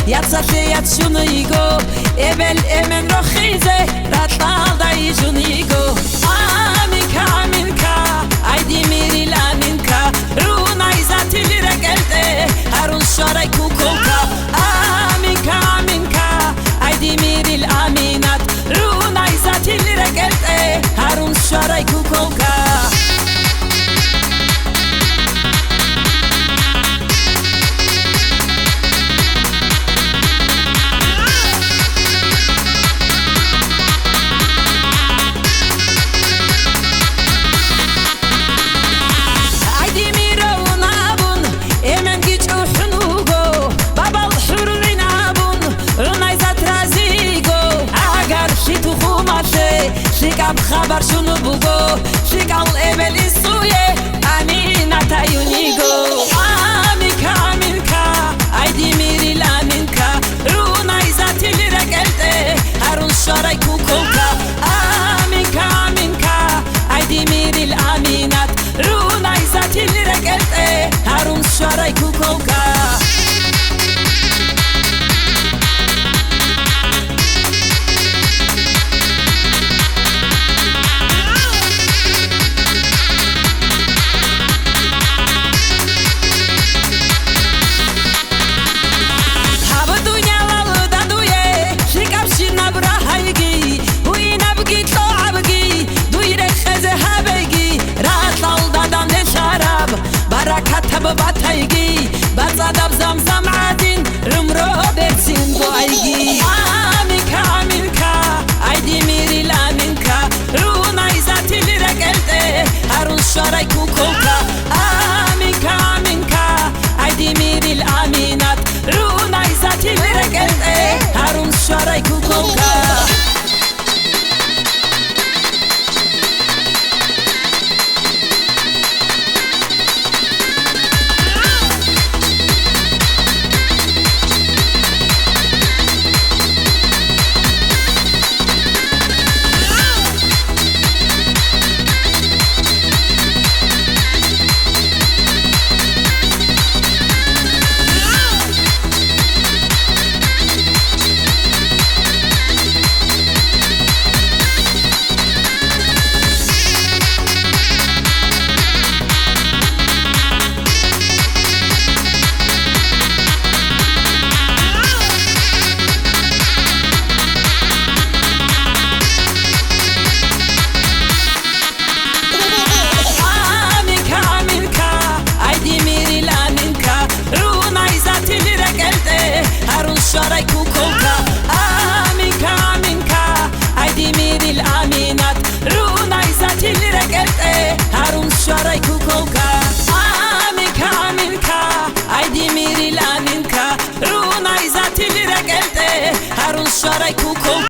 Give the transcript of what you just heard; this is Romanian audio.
Yatsate yatsunigo Ebel emen rochize Ratlada ijunigo Aminka aminka Aydi miril aminka Runa izatilire geldi Harun şaray kukolka Aminka aminka Aydi miril aminat Runa izatilire geldi Harun şaray kukolka Shikam khabar shunu bugo Shikal ebel isuye Amina tayunigo Aminka aminka Aydi miril aminka Runa izatilire geldi Harun şaray kukolka Aminka aminka Aydi miril aminat Runa izatilire geldi Harun şaray kukolka Bataygi Bazadab zamzam adin Rumro bersin boaygi Aminka aminka Aydi miril aminka Runa izatilire geldi Harun şaray kukolka Aminka aminka Aydi miril aminat Runa izatilire geldi Harun şaray kukolka şaray kukolka Aminka aminka Aydi miril aminat Runa izatilire geldi Harun şaray kukolka Aminka aminka Aydi miril aminka Runa izatilire geldi Harun şaray kukolka